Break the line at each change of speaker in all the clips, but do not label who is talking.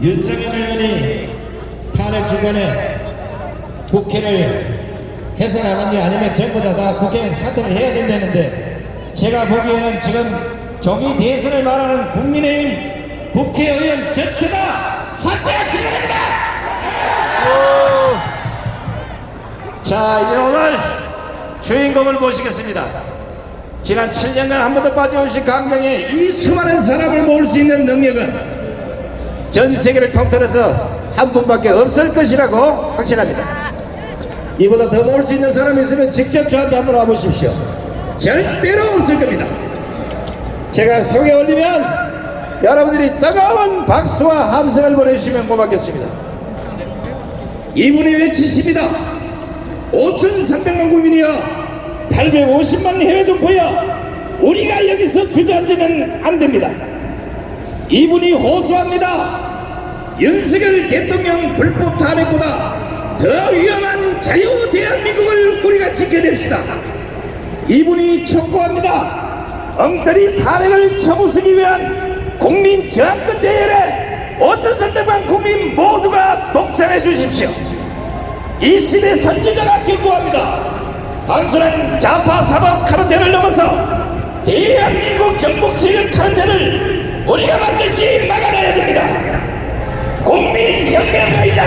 윤석열 의원이 탄핵 주간에 국회를 해산하는지 아니면 전부 다 국회에 사퇴를 해야 된다는데, 제가 보기에는 지금 조기 대선을 말하는 국민의힘 국회의원 전체다 사퇴하시기 바랍니다. 자, 이제 오늘 주인공을 모시겠습니다. 지난 7년간 한 번도 빠짐없이 강정에 이 수많은 사람을 모을 수 있는 능력은 전 세계를 통틀어서 한 분밖에 없을 것이라고 확신합니다. 이보다 더 모을 수 있는 사람이 있으면 직접 저한테 한번 와보십시오. 절대로 없을 겁니다. 제가 소개 올리면 여러분들이 뜨거운 박수와 함성을 보내주시면 고맙겠습니다. 이분이 외치십니다. 5,300만 국민이여, 850만 해외 동포여, 우리가 여기서 주저앉으면 안 됩니다. 이분이 호소합니다. 윤석열 대통령 불법 탄핵보다 더 위험한 자유 대한민국을 우리가 지켜냅시다. 이분이 촉구합니다. 엉터리 탄핵을 쳐부수기 위한 국민 저항권 대열에 5,300만 국민 모두가 동참해 주십시오. 이 시대 선지자가 경고합니다. 단순한 좌파 사법 카르텔을 넘어서 대한민국 정복 세력 카르텔을 우리가 반드시 막아내야 됩니다. 국민혁명가이자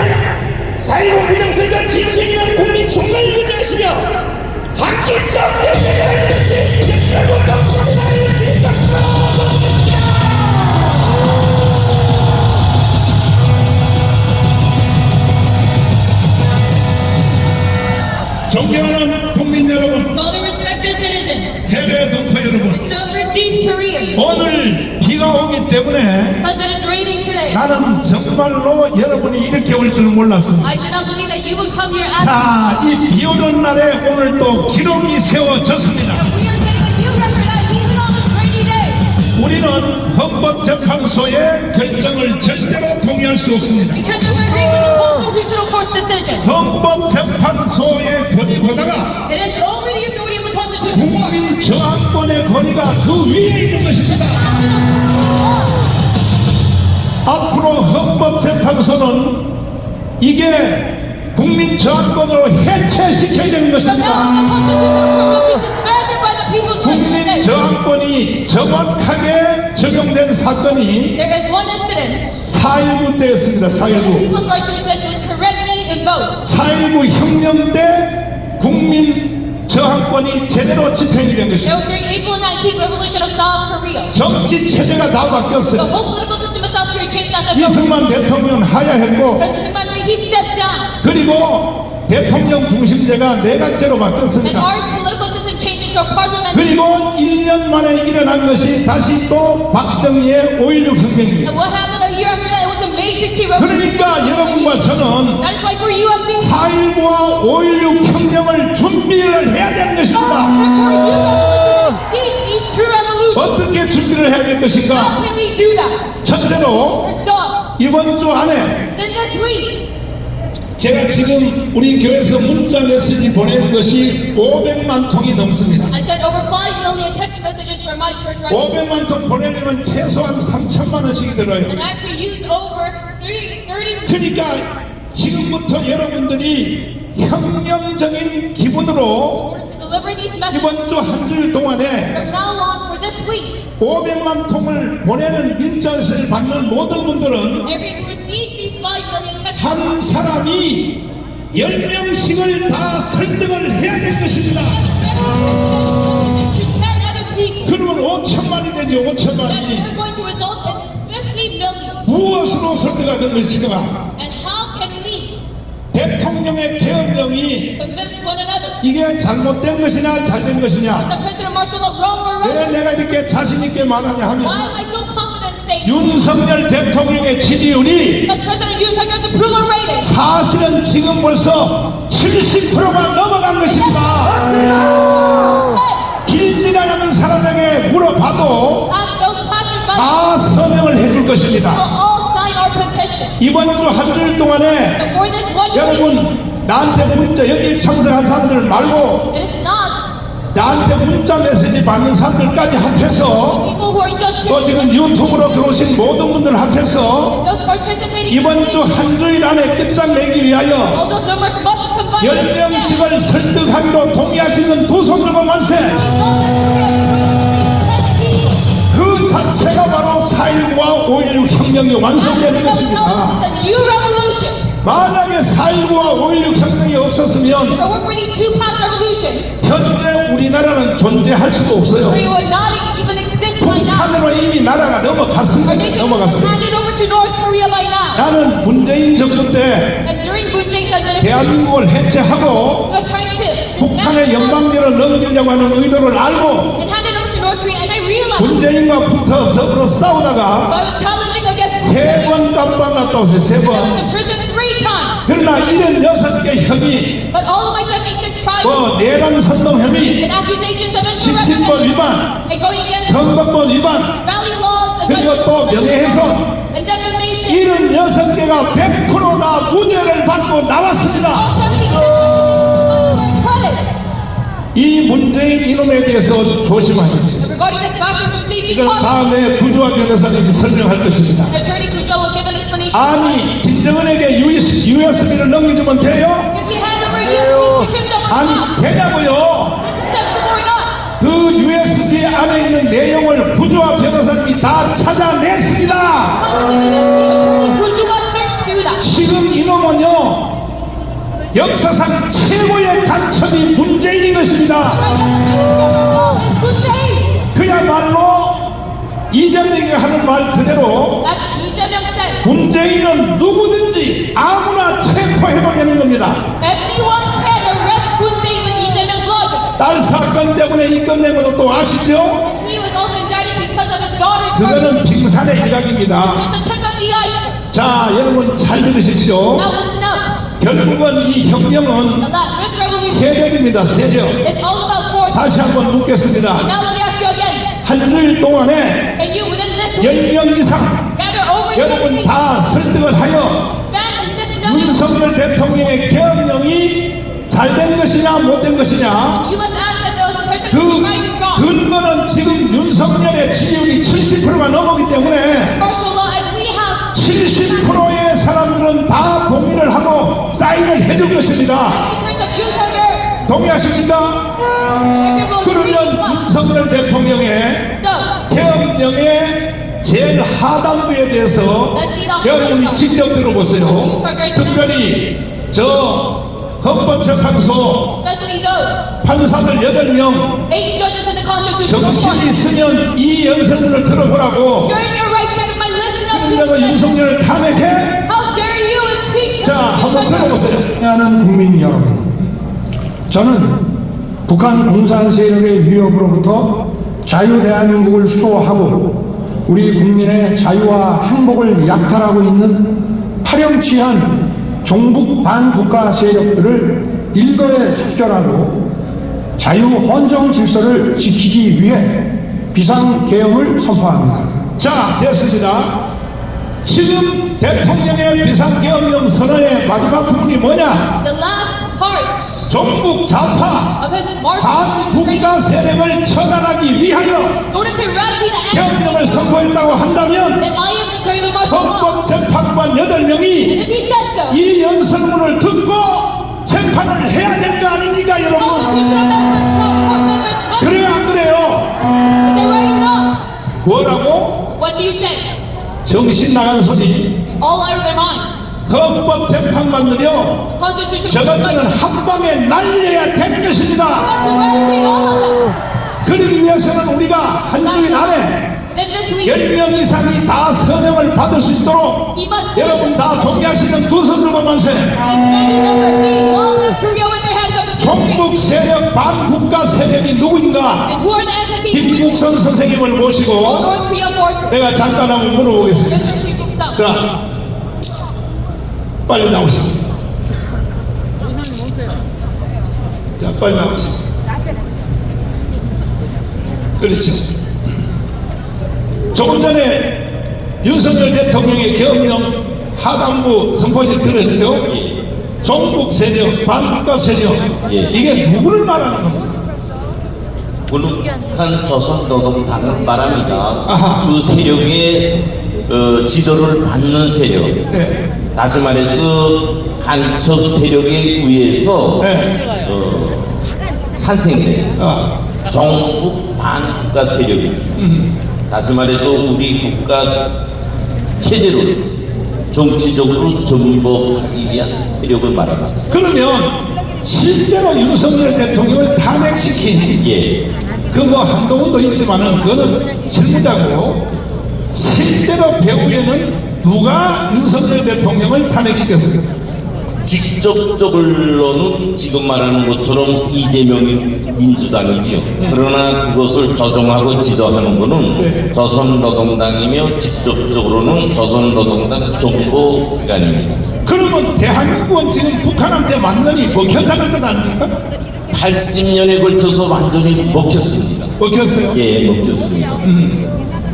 4.19 부정선거 진실이면 국민총괄을 운영하시며 한길적 대표자가 되시 결국
존경하는 국민 여러분,
All the respected citizens,
해외 동포 여러분,
to the overseas Korean,
오늘 비가 오기 때문에
because it is raining today.
나는 정말로 여러분이 이렇게 올 줄 몰랐습니다.
I did not believe that you would come here asking.
자, 이 비 오는 날에 오늘 또 기록이 세워졌습니다.
We are getting a new record that even on this rainy day,
우리는 헌법재판소의 결정을 절대로 동의할 수 없습니다.
because we agree with the Constitutional Court's decision.
헌법재판소의 권위보다가
It is over the authority of the Constitutional Court.
국민 저항권의 권위가 그 위에 있는 것입니다. 앞으로 헌법재판소는 이게 국민 저항권으로 해체시켜야 되는
But now
것입니다.
the Constitutional Court will be disbanded by the people's
국민
representation.
저항권이 정확하게 적용된 사건이
There is one incident.
4.19 때였습니다. 4.19.
People's right to resist was correctly invoked.
4.19 혁명 때 국민 저항권이 제대로 집행이 된
It
것입니다.
was during April 19th revolution of South Korea.
정치 체제가 다
The
바뀌었어요.
whole political system of South Korea changed after the
이승만 대통령은 하야했고,
President Manri, he stepped down.
그리고 대통령 중심제가 내각제로
And
바뀌었습니다.
our political system changed into a parliament.
그리고 1년 만에 일어난 것이 다시 또 박정희의 5.16 혁명입니다.
And what happened a year after that? It was a May 16 revolution.
그러니까 여러분과 저는
That is why for you and me,
4.19와 5.16 혁명을 준비를 해야 되는 것입니다.
therefore you revolution to seize these true revolutions.
어떻게 준비를 해야 될
How
것인가?
can we do that?
첫째로
First off,
이번 주 안에
then this week,
제가 지금 우리 교회에서 문자 메시지 보내는 것이 500만 통이 넘습니다.
I sent over 5 million text messages from my church right now.
500만 통 보내려면 최소한 3천만 원씩이 들어요.
And I have to use over 30
그러니까 지금부터 여러분들이 혁명적인 기분으로
order to deliver these messages.
이번 주 한 주일 동안에
From now on, for this week,
500만 통을 보내는 문자를 받는 모든 분들은
everyone who receives these 5 million text
한 사람이 10명씩을 다 설득을 해야 될 것입니다.
to 10 other people,
그러면 5천만이 되죠.
that
5천만이.
we're going to result in 15 million.
무엇으로 설득하는 것인가?
And how can we
대통령의 계엄령이
convince one another?
이게 잘못된 것이냐 잘된 것이냐?
Is the President martial law wrong or
왜
right?
내가 이렇게 자신 있게 말하냐 하면
Why am I so confident in saying
윤석열 대통령의 지지율이
as President Yoon Suk Yeol's approval rating?
사실은 지금 벌써 70%가 넘어간 것입니다. 길 지나가는 사람에게 물어봐도
Ask those passersby
다 서명을 해줄 것입니다.
will all sign our petition.
이번 주 한 주일 동안에
For this one week,
여러분 나한테 문자 여기 참석한 사람들 말고
it is not
나한테 문자 메시지 받는 사람들까지 합해서
People who are just
또 지금 유튜브로 들어오신 모든 분들 합해서
those participating
이번 주 한 주일 안에 끝장내기 위하여
all those numbers must combine.
10명씩을 설득하기로 동의하시는 두 손 들고 만세. 그 자체가 바로 4.19와 5.16 혁명이 완성되는 것입니다.
It's a new revolution.
만약에 4.19와 5.16 혁명이 없었으면
If it weren't for these two past revolutions,
현재 우리나라는 존재할 수도 없어요.
we would not even exist by now.
북한으로 이미 나라가
Our
넘어갔습니다.
nation was
넘어갔어요.
handed over to North Korea by now.
나는 문재인 정부 때
And during Moon Jae-in's administration,
대한민국을 해체하고
he was trying to
북한의 연방제를 넘기려고 하는 의도를 알고
and hand it over to North Korea. And I realized
문재인과 붙어 서로 싸우다가
I was challenging against
세 번 깜빵 갔다 오세요. 세
I was
번.
in prison 3 times.
그러나 76개 혐의,
But all of my 76 trials
내란 선동 혐의,
and accusations of
17번
insurrection
위반,
and going against
선거법 위반,
rally laws and
그리고 또 명예훼손,
and defamation.
76개가 100%다 무죄를 받고 나왔습니다.
All 76 credit.
이 문재인 이놈에 대해서 조심하십시오.
And regarding this matter from TV
이건
Caution,
다음에 구조화 변호사님이 설명할 것입니다.
Attorney Kujo will give an explanation.
아니 김정은에게 USB를 넘겨주면 돼요?
If he hand over USB to Kim Jong-un,
아니 되냐고요?
is acceptable or not?
그 USB 안에 있는 내용을 구조화 변호사님이 다 찾아냈습니다.
Attorney Kujo must search through that.
지금 이놈은요 역사상 최고의 간첩이 문재인인 것입니다. 그야말로 이재명이 하는 말 그대로
As Lee Jae-myung said,
문재인은 누구든지 아무나 체포해도 되는 겁니다.
anyone can arrest Moon Jae with Lee Jae-myung's logic.
딸 사건 때문에 입건된 것도 또 아시죠?
And he was also indicted because of his daughter's murder.
그거는 빙산의 일각입니다.
Just a tip of the iceberg.
자 여러분 잘 들으십시오.
Now listen up.
결국은 이 혁명은
The last this revolution
세력입니다. 세력.
is all about force.
다시 한번 묻겠습니다.
Now let me ask you again.
한 주일 동안에
And you within this week
10명 이상
gather over
여러분
20
다 설득을 하여
stand in this number.
윤석열 대통령의 계엄령이 잘 된 것이냐 못 된 것이냐
You must ask that those person
그
who is right and wrong.
근거는 지금 윤석열의 지지율이 70%가 넘어기 때문에
Martial law and we have
70%의 사람들은 다 동의를 하고 사인을 해줄 것입니다.
80% of users.
동의하십니까?
Everyone
그러면
agrees.
윤석열 대통령의
So,
계엄령의 제일 하단부에 대해서 여러분이 직접 들어보세요. 특별히 저 헌법재판소
especially those
판사들 8명
8 judges in the Constitutional
정신이
Court.
있으면 이 연설문을 들어보라고
You're in your right state of mind. Listen up
내가
to me.
윤석열을 탄핵해?
How dare you impeach
자 한번 들어보세요.
하는 국민 여러분, 저는 북한 공산 세력의 위협으로부터 자유 대한민국을 수호하고 우리 국민의 자유와 행복을 약탈하고 있는 파렴치한 종북 반국가 세력들을 일거에 척결하고 자유 헌정 질서를 지키기 위해 비상계엄을 선포합니다.
자 됐습니다. 지금 대통령의 비상계엄령 선언의 마지막 부분이 뭐냐?
the last part
종북 좌파
of his martial
반국가 세력을 처단하기 위하여
in order to eradicate the
계엄령을
enemy.
선포했다고 한다면
Then I am declaring the martial law.
헌법재판관
And
8명이
if he says so,
이 연설문을 듣고 재판을 해야 될 거 아닙니까 여러분?
Constitution of the court members must.
그래요 안 그래요?
Is it right or not?
뭐라고?
What do you say?
정신 나간 소리.
All out of their minds.
헌법재판관들이요
Constitution
저것들은 한 방에 날려야 되는 것입니다.
must eradicate all of them.
그러기 위해서는 우리가 한 주일 안에
Then this week,
10명 이상이 다 서명을 받을 수 있도록
he must
여러분 다 동의하시면 두 손 들고 만세.
many numbers see all of Korea with their hands up in
종북 세력 반국가 세력이 누구인가?
And who are the entities who
김국선 선생님을
all
모시고
North Korea forces?
내가 잠깐 한번 물어보겠습니다.
Mr. Kim Buk-sung.
자, 빨리 나오시오. 자, 빨리 나오시오. 그렇죠. 조금 전에 윤석열 대통령의 계엄령 하단부 선포식 들으셨죠? 종북 세력, 반국가 세력 이게 누구를 말하는 겁니까?
북한 조선노동당은 말합니다.
아하.
그 세력의 지도를 받는 세력.
네.
다시 말해서 간첩 세력에 의해서
네.
산생된 정부 반국가 세력이지. 다시 말해서 우리 국가 체제를 정치적으로 전복하기 위한 세력을 말합니다.
그러면 실제로 윤석열 대통령을 탄핵시킨
예.
그 뭐 한동훈도 있지만은 그거는 실무자고 실제로 배후에는 누가 윤석열 대통령을 탄핵시켰습니까?
직접적으로는 지금 말하는 것처럼 이재명이 민주당이지요. 그러나 그것을 조종하고 지도하는 것은 조선노동당이며 직접적으로는 조선노동당 정보기관입니다.
그러면 대한민국은 지금 북한한테 완전히 먹혔다는 것 아닙니까?
80년에 걸쳐서 완전히 먹혔습니다.
먹혔어요?
예, 먹혔습니다.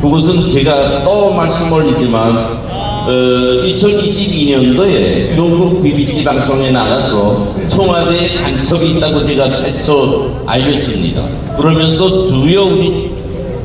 그것은 제가 또 말씀올리지만 2022년도에 영국 BBC 방송에 나가서 청와대에 간첩이 있다고 제가 최초 알렸습니다. 그러면서 주요 우리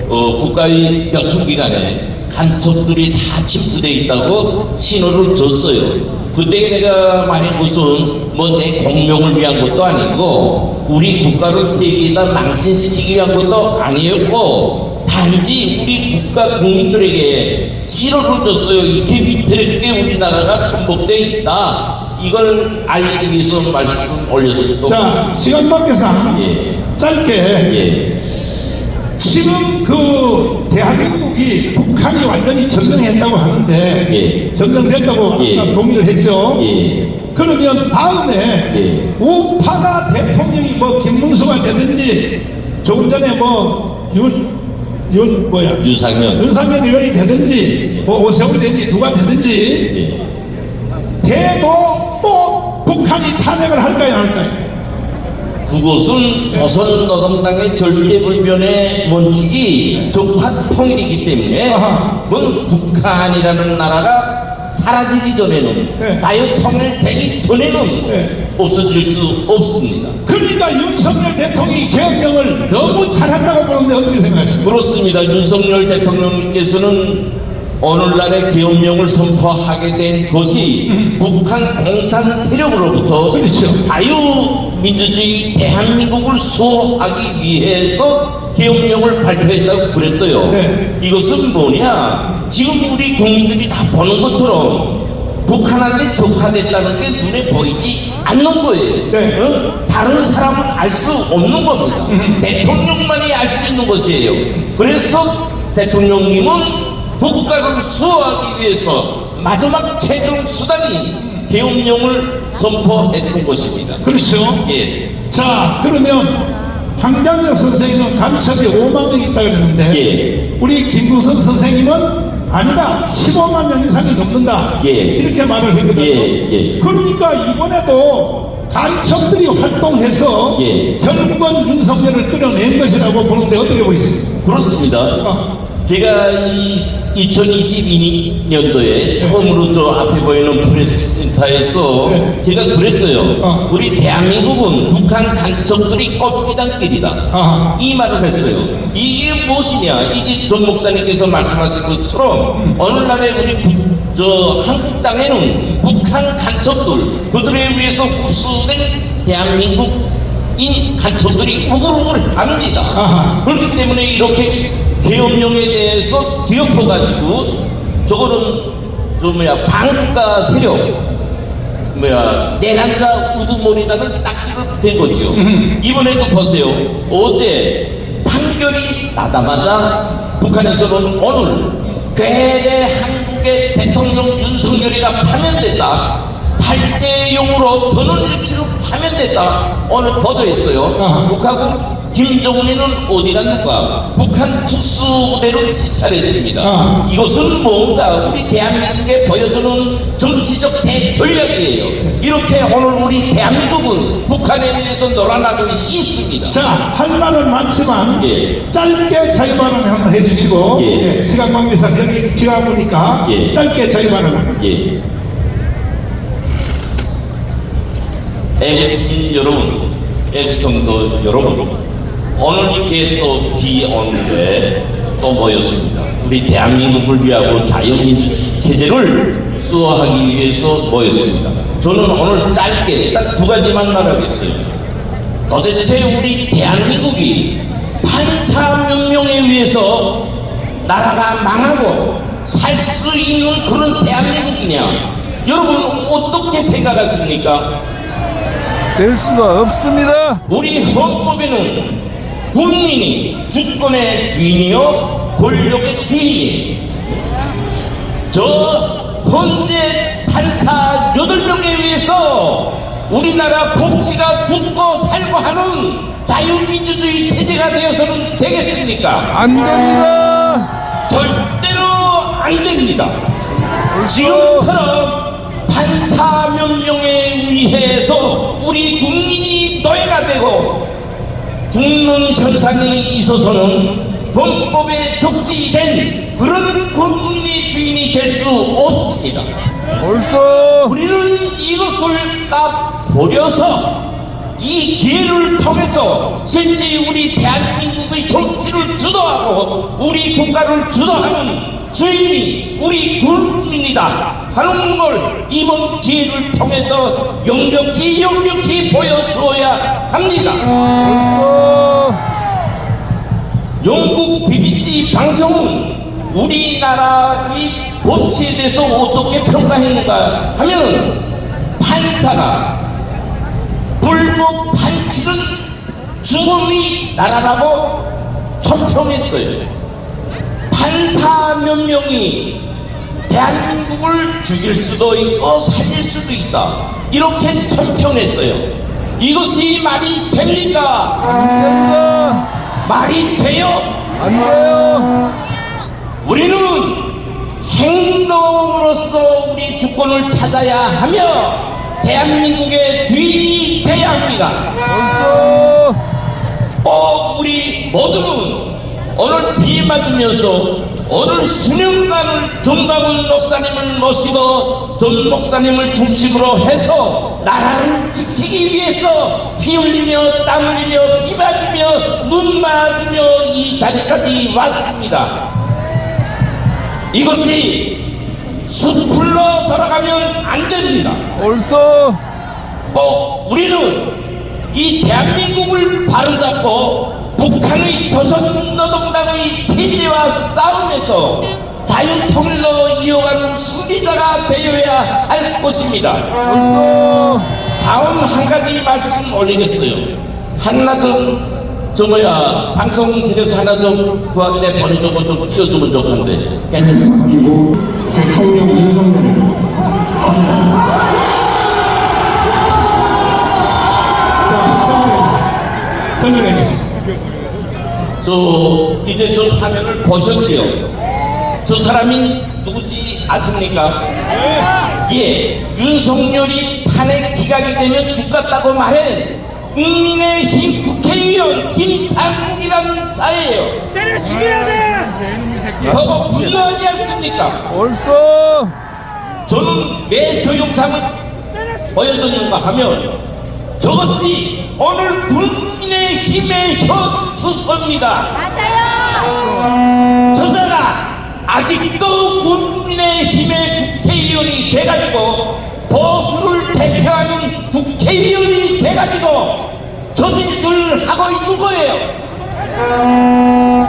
국가의 요청기관에 간첩들이 다 침투되어 있다고 신호를 줬어요. 그때 내가 만약 무슨 뭐 내 공명을 위한 것도 아니고 우리 국가를 세계에다 망신시키기 위한 것도 아니었고 단지 우리 국가 국민들에게 신호를 줬어요. 이렇게 위태롭게 우리나라가 전복되어 있다. 이걸 알리기 위해서 말씀 올려서 또
자, 시간 관계상
예.
짧게
예.
지금 그 대한민국이 북한이 완전히 점령했다고 하는데
예.
점령됐다고
예.
아까 동의를 했죠.
예.
그러면 다음에
예.
우파가 대통령이 뭐 김문수가 되든지 조금 전에 뭐
유상현
윤상현 의원이 되든지 뭐 오세훈이 되든지 누가 되든지
예.
돼도 또 북한이 탄핵을 할까요 안 할까요?
그것은 조선노동당의 절대불변의 원칙이 정파 통일이기 때문에
아하.
뭐 북한이라는 나라가 사라지기 전에는
네.
자유 통일되기 전에는
네.
없어질 수 없습니다.
그러니까 윤석열 대통령이 계엄령을 너무 잘한다고 보는데 어떻게 생각하십니까?
그렇습니다. 윤석열 대통령님께서는 오늘날의 계엄령을 선포하게 된 것이 북한 공산 세력으로부터
그렇죠.
자유민주주의 대한민국을 수호하기 위해서 계엄령을 발표했다고 그랬어요.
네.
이것은 뭐냐? 지금 우리 국민들이 다 보는 것처럼 북한한테 적화됐다는 게 눈에 보이지 않는 거예요.
네.
다른 사람은 알 수 없는 겁니다. 대통령만이 알 수 있는 것이에요. 그래서 대통령님은 국가를 수호하기 위해서 마지막 최종 수단이 계엄령을 선포했던 것입니다.
그렇죠.
예.
자, 그러면 황장엽 선생님은 간첩이 5만 명 있다 그러는데
예.
우리 김구선 선생님은 아니다 15만 명 이상이 넘는다
예.
이렇게 말을 했거든요.
예, 예.
그러니까 이번에도 간첩들이 활동해서
예.
결국은 윤석열을 끌어낸 것이라고 보는데 어떻게 보이세요?
그렇습니다. 제가 이 2022년도에 처음으로 저 앞에 보이는 프레스센터에서
네.
제가 그랬어요. 우리 대한민국은 북한 간첩들이 꽃비단길이다.
아하.
이 말을 했어요. 이게 무엇이냐? 이게 전 목사님께서 말씀하신 것처럼 오늘날의 우리 한국 땅에는 북한 간첩들 그들에 의해서 흡수된 대한민국인 간첩들이 우글우글합니다.
아하.
그렇기 때문에 이렇게 계엄령에 대해서 뒤엎어가지고 저거는 반국가 세력 내란자 우두머리단을 딱지를 댄 거죠. 이번에도 보세요. 어제 판결이 나자마자 북한에서는 오늘 괴뢰 한국의 대통령 윤석열이가 파면됐다. 8대 0으로 전원일치로 파면됐다. 오늘 보도했어요.
아하.
북하고 김정은이는 어디 갔는가? 북한 특수부대를 시찰했습니다.
아.
이것은 뭔가 우리 대한민국에 보여주는 정치적 대전략이에요. 이렇게 오늘 우리 대한민국은 북한에 의해서 놀아나고 있습니다.
자, 할 말은 많지만
예.
짧게 자유 발언 한번 해주시고
예.
시간 관계상 여기 비가 오니까
예.
짧게 자유 발언 한번.
예. 애국시민 여러분, 애국성도 여러분, 오늘 이렇게 또 비 오는데 또 모였습니다. 우리 대한민국을 위하고 자유민주 체제를 수호하기 위해서 모였습니다. 저는 오늘 짧게 딱 두 가지만 말하겠어요. 도대체 우리 대한민국이 판사 몇 명에 의해서 나라가 망하고 살 수 있는 그런 대한민국이냐? 여러분 어떻게 생각하십니까?
될 수가 없습니다.
우리 헌법에는 국민이 주권의 주인이요 권력의 주인이에요. 저 헌재 판사 8명에 의해서 우리나라 복지가 죽고 살고 하는 자유민주주의 체제가 되어서는 되겠습니까?
안 됩니다.
절대로 안 됩니다. 지금처럼 판사 몇 명에 의해서 우리 국민이 노예가 되고 죽는 현상이 있어서는 헌법에 적시된 그런 국민의 주인이 될 수 없습니다.
벌써
우리는 이것을 딱 버려서 이 기회를 통해서 실제 우리 대한민국의 정치를 주도하고 우리 국가를 주도하는 주인이 우리 국민이다 하는 걸 이번 기회를 통해서 역력히 보여줘야 합니다.
벌써
영국 BBC 방송은 우리나라의 법치에 대해서 어떻게 평가했는가 하면 판사가 불법 판치는 죽음의 나라라고 총평했어요. 판사 몇 명이 대한민국을 죽일 수도 있고 살릴 수도 있다 이렇게 총평했어요. 이것이 말이 됩니까?
안 됩니다.
말이 돼요?
안 돼요.
우리는 행동으로서 우리 주권을 찾아야 하며 대한민국의 주인이 돼야 합니다.
벌써
꼭 우리 모두는 오늘 비 맞으면서 오늘 수년간을 정광훈 목사님을 모시고 전 목사님을 중심으로 해서 나라를 지키기 위해서 피 흘리며 땀 흘리며 비 맞으며 눈 맞으며 이 자리까지 왔습니다. 이것이 숲으로 돌아가면 안 됩니다.
벌써
꼭 우리는 이 대한민국을 바로잡고 북한의 조선노동당의 체제와 싸움에서 자유통일로 이어가는 승리자가 되어야 할 것입니다.
벌써
다음 한 가지 말씀 올리겠어요. 하나 좀 방송실에서 하나 좀 그한테 보내주고 좀 띄워주면 좋겠는데 괜찮습니까?
그리고 대통령 윤석열입니다.
자, 설명해 주세요.
이제 저 화면을 보셨지요? 저 사람이 누구지 아십니까? 예, 윤석열이 탄핵 기각이 되면 죽겠다고 말해 국민의힘 국회의원 김상국이라는 자예요.
때려 죽여야 돼!
보고 분노하지 않습니까?
벌써
저는 왜 저 영상을 보여줬는가 하면 저것이 오늘 국민의힘의 현 수소입니다.
맞아요!
저자가 아직도 국민의힘의 국회의원이 돼가지고 보수를 대표하는 국회의원이 돼가지고 저 짓을 하고 있는 거예요.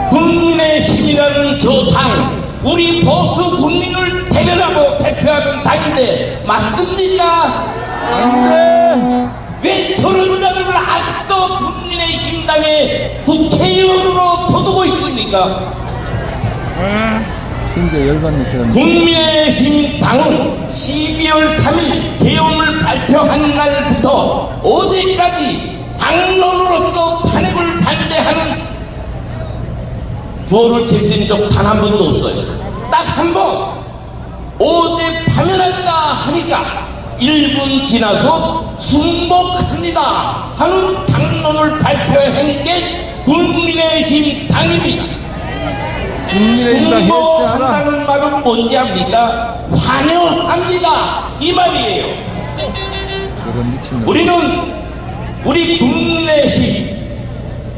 국민의힘이라는 저 당, 우리 보수 국민을 대변하고 대표하는 당인데 맞습니까?
안돼.
왜 저런 자들을 아직도 국민의힘 당의 국회의원으로 둬두고 있습니까?
진짜 열받네 제가.
국민의힘 당은 12월 3일 계엄을 발표한 날부터 어제까지 당론으로서 탄핵을 반대하는 구호를 제시한 적 단 한 번도 없어요. 딱 한 번 어제 파면한다 하니까 1분 지나서 순복합니다 하는 당론을 발표한 게 국민의힘 당입니다.
국민의힘 당 해체하라.
순복한다는 말은 뭔지 압니까? 환영합니다 이 말이에요.
이런 미친놈.
우리는 우리 국민의힘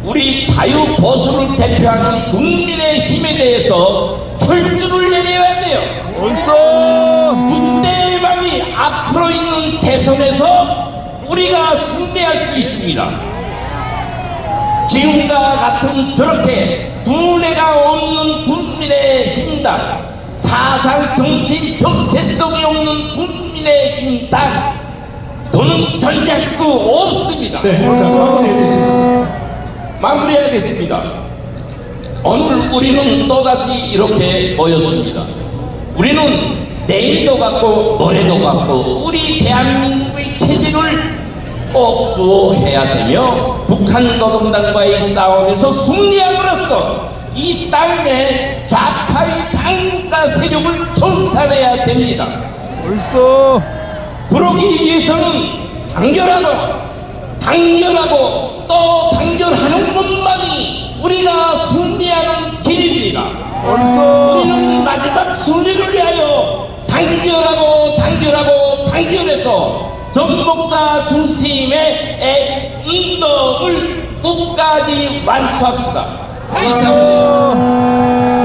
우리 자유보수를 대표하는 국민의힘에 대해서 철주를 내려야 돼요.
옳소.
군대만이 앞으로 있는 대선에서 우리가 승리할 수 있습니다. 지금과 같은 저렇게 두뇌가 없는 국민의힘당, 사상 정신 정체성이 없는 국민의힘당, 더는 존재할 수 없습니다.
네, 자, 마무리해 주시죠.
마무리해야겠습니다. 오늘 우리는 또다시 이렇게 모였습니다. 우리는 내일도 같고 모레도 같고 우리 대한민국의 체제를 꼭 수호해야 되며 북한 노동당과의 싸움에서 승리함으로써 이 땅의 좌파의 반국가 세력을 청산해야 됩니다.
옳소.
그러기 위해서는 단결하고 또 단결하는 것만이 우리가 승리하는 길입니다.
옳소.
우리는 마지막 승리를 위하여 단결해서 전복사 중심의 운동을 끝까지 완수합시다.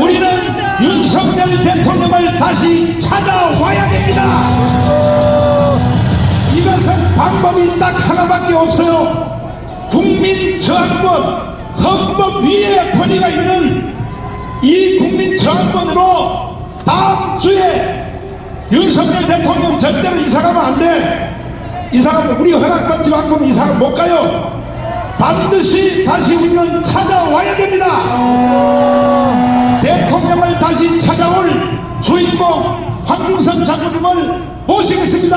우리는 윤석열 대통령을 다시 찾아와야 됩니다. 이것은 방법이 딱 하나밖에 없어요. 국민 저항권, 헌법 위에 권위가 있는 이 국민 저항권으로 다음 주에 윤석열 대통령 절대로 이사가면 안 돼. 이사가면 우리 허락받지 않고는 이사가 못 가요. 반드시 다시 우리는 찾아와야 됩니다. 대통령을 다시 찾아올 주인공 황문선 장군님을 모시겠습니다.